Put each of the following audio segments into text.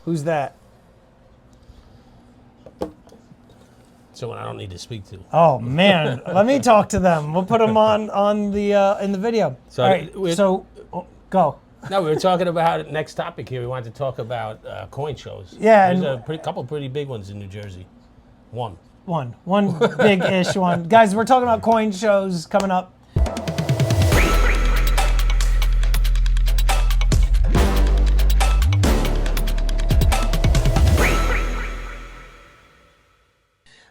Who's that? Someone I don't need to speak to. Oh man, let me talk to them. We'll put them on the in the video. So All right, go. No, we were talking about next topic here. We wanted to talk about coin shows. Yeah, There's a couple pretty big ones in New Jersey. One big-ish one. Guys, we're talking about coin shows coming up.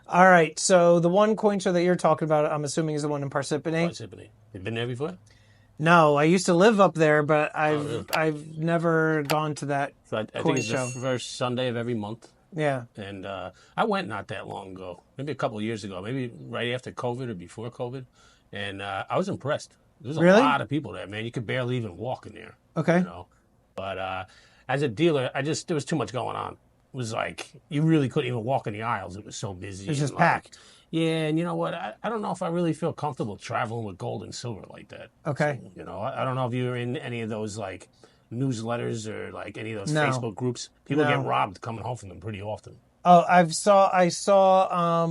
All right, so the one coin show that you're talking about, I'm assuming, is the one in Parsippany. Parsippany. You've been there before? No, I used to live up there, but really? I've never gone to that So I coin think it's show. the first Sunday of every month. Yeah. And I went not that long ago, maybe a couple of years ago, maybe right after COVID or before COVID. And I was impressed. There was a Really? lot of people there, man. You could barely even walk in there. Okay. You know? But as a dealer, there was too much going on. It was like, you really couldn't even walk in the aisles. It was so busy. It was just and, packed. Yeah, and you know what? I don't know if I really feel comfortable traveling with gold and silver like that. Okay. So, you know, I don't know if you're in any of those like newsletters or like any of those No. Facebook groups. People No. get robbed coming home from them pretty often. Oh, I saw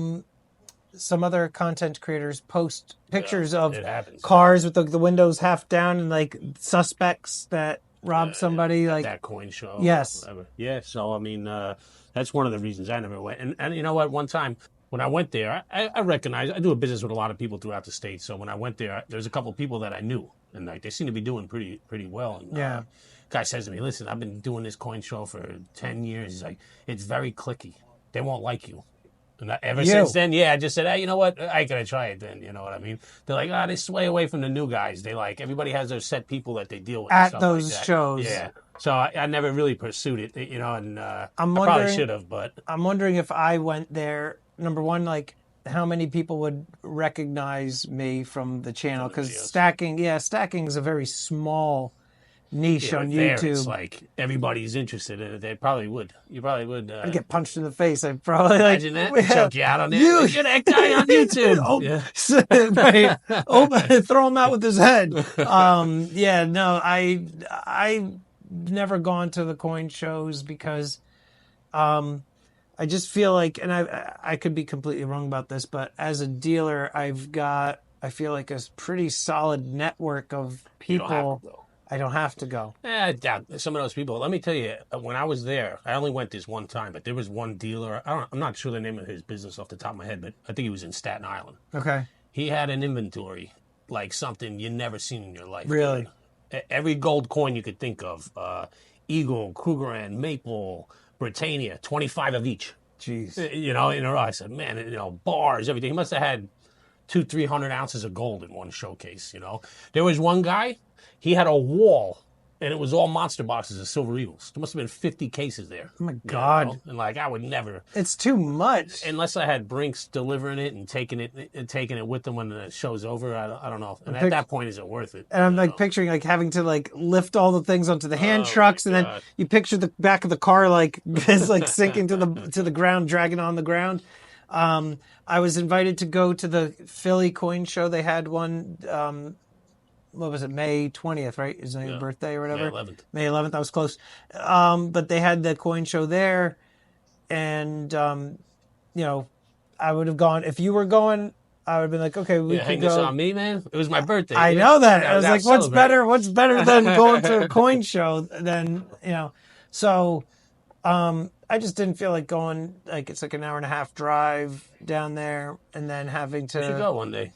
some other content creators post pictures of it happens. cars with the windows half down and like suspects that robbed somebody. Like that coin show. Yes. Whatever. Yeah. So I mean, that's one of the reasons I never went. And you know what? One time when I went there, I recognize I do a business with a lot of people throughout the state. So when I went there, there's a couple of people that I knew, and like they seem to be doing pretty well. And, Yeah. guy says to me, "Listen, I've been doing this coin show for 10 years. He's like, it's very cliquey. They won't like you." And ever since then, I just said, hey, you know what? I ain't gonna try it then. You know what I mean? They're like, they sway away from the new guys. They like everybody has their set people that they deal with and at stuff those like that. shows. Yeah. So I never really pursued it, you know, and I I'm probably wondering- should have, but I'm wondering if I went there. Number one, like how many people would recognize me from the channel? Because videos. stacking is a very small niche on there, YouTube. it's like everybody's interested in it. They probably would. You probably would. I'd get punched in the face. I'd probably like Imagine that. yeah. Choke you out on there. You- You're that guy on YouTube. Oh, Yeah. right. Throw him out with his head. Yeah, no, I never gone to the coin shows because I just feel like, and I could be completely wrong about this, but as a dealer, I feel like a pretty solid network of You don't have people. to, though. I don't have to go. I doubt some of those people. Let me tell you, when I was there, I only went this one time, but there was one dealer. I'm not sure the name of his business off the top of my head, but I think he was in Staten Island. Okay. He had an inventory like something you never seen in your life. Really? Every gold coin you could think of, Eagle, Krugerrand, Maple, Britannia, 25 of each. Jeez. You know, in a row. I said, man, you know, bars, everything. He must have had 200-300 ounces of gold in one showcase. You know, there was one guy. He had a wall, and it was all monster boxes of Silver Eagles. There must have been 50 cases there. Oh my God. You know? And like, I would never, It's too much. unless I had Brinks delivering it and taking it with them when the show's over. I don't know. And at that point, is it worth it? And I'm like picturing like having to like lift all the things onto the hand Oh, trucks, my and then God. you picture the back of the car like is like sinking to the ground, dragging on the ground. I was invited to go to the Philly coin show. They had one. What was it? May 20th, right? Is it your birthday or whatever? May 11th. May 11th. I was close. But they had the coin show there, and you know, I would have gone if you were going. I would have been like, okay, we Hang could this go. on me, man. It was my birthday. I know that. I was out like, what's celebrating. What's better than going to a coin show than, you know? So, I just didn't feel like going, like, it's like an hour and a half drive down there and then having You should to, go one day.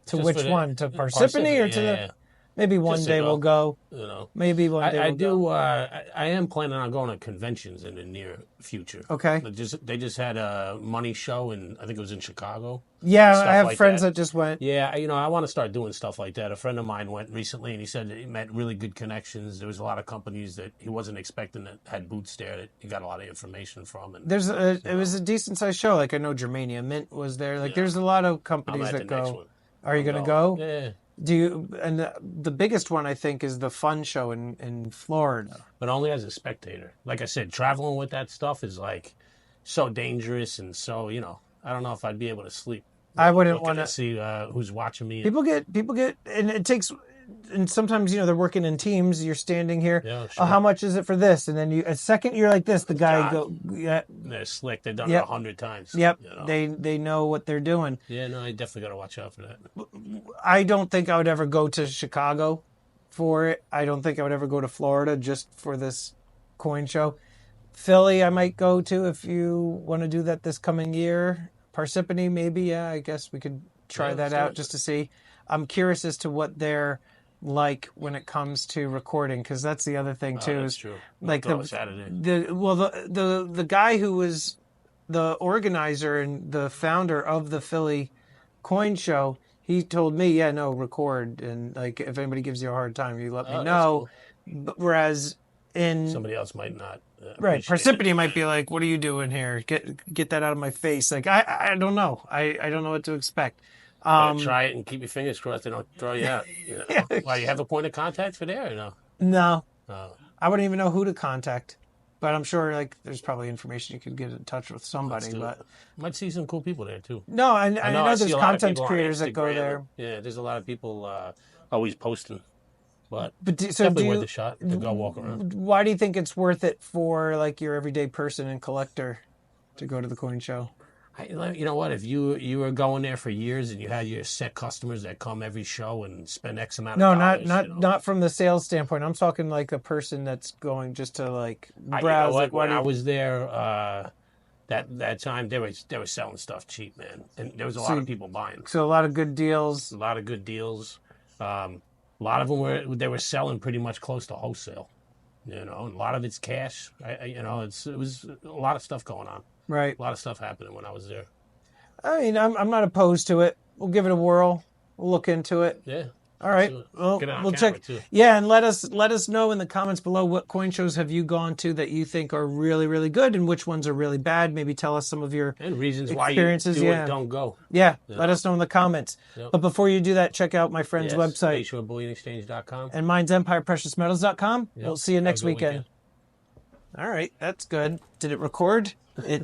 to Just which for the- one? To Parsippany or to yeah, the, maybe one Just to day go. we'll go. You know. Maybe one day I we'll go. I am planning on going to conventions in the near future. Okay. They just had a money show, and I think it was in Chicago. Yeah, stuff I have like friends that. that just went. Yeah, you know, I want to start doing stuff like that. A friend of mine went recently, and he said that he met really good connections. There was a lot of companies that he wasn't expecting that had booths there that he got a lot of information from. And It was a decent sized show. Like, I know Germania Mint was there. Like, there's a lot of I'm companies at that the next go. one. Are you going to go? Yeah. Do you, and the biggest one I think is the Fun Show in Florida. But only as a spectator. Like I said, traveling with that stuff is like so dangerous, and so, you know, I don't know if I'd be able to sleep. I wouldn't Looking want to see who's watching me. People get, and it takes and sometimes, they're working in teams. You're standing here. Yeah, Oh, sure. how much is it for this? And then a second you're like this, the guy yeah. They're slick. They've done Yep. it 100 times. Yep. You know? They know what they're doing. Yeah, no, I definitely got to watch out for that. I don't think I would ever go to Chicago for it. I don't think I would ever go to Florida just for this coin show. Philly, I might go to if you want to do that this coming year. Parsippany, maybe. Yeah, I guess we could try that out just to see. I'm curious as to what they're like when it comes to recording, because that's the other thing too. That's is true. like Saturday. the guy who was the organizer and the founder of the Philly coin show, he told me, yeah, no, record, and like if anybody gives you a hard time, you let me know. Cool. But, whereas in somebody else might not. Right, Parsippany might be like, "What are you doing here? Get that out of my face!" Like I don't know. I don't know what to expect. Try it and keep your fingers crossed they don't throw you out. You know? Yeah. Why, you have a point of contact for there or no? No. I wouldn't even know who to contact. But I'm sure like there's probably information you could get in touch with somebody. But might see some cool people there too. No, I know there's content creators that go there. Yeah, there's a lot of people always posting. But so definitely worth a shot to go walk around. Why do you think it's worth it for like your everyday person and collector to go to the coin show? You know what? If you were going there for years and you had your set customers that come every show and spend X amount of dollars. Not from the sales standpoint. I'm talking like a person that's going just to like browse. When I was there that time, they were selling stuff cheap, man, and there was a lot of people buying. So a lot of good deals. A lot of good deals. A lot of them they were selling pretty much close to wholesale, and a lot of it's cash. It was a lot of stuff going on. Right, a lot of stuff happening when I was there. I mean, I'm not opposed to it. We'll give it a whirl. We'll look into it. Yeah. All right. Well, we'll check. Too. Yeah, and let us know in the comments below what coin shows have you gone to that you think are really, really good, and which ones are really bad. Maybe tell us some of your reasons experiences. Why you do it, don't go. Yeah, let us know in the comments. Yep. But before you do that, check out my friend's website. Bayshore Bullion Exchange.com. And mine's EmpirePreciousMetals.com. Yep. We'll see you next weekend. All right, that's good. Did it record? It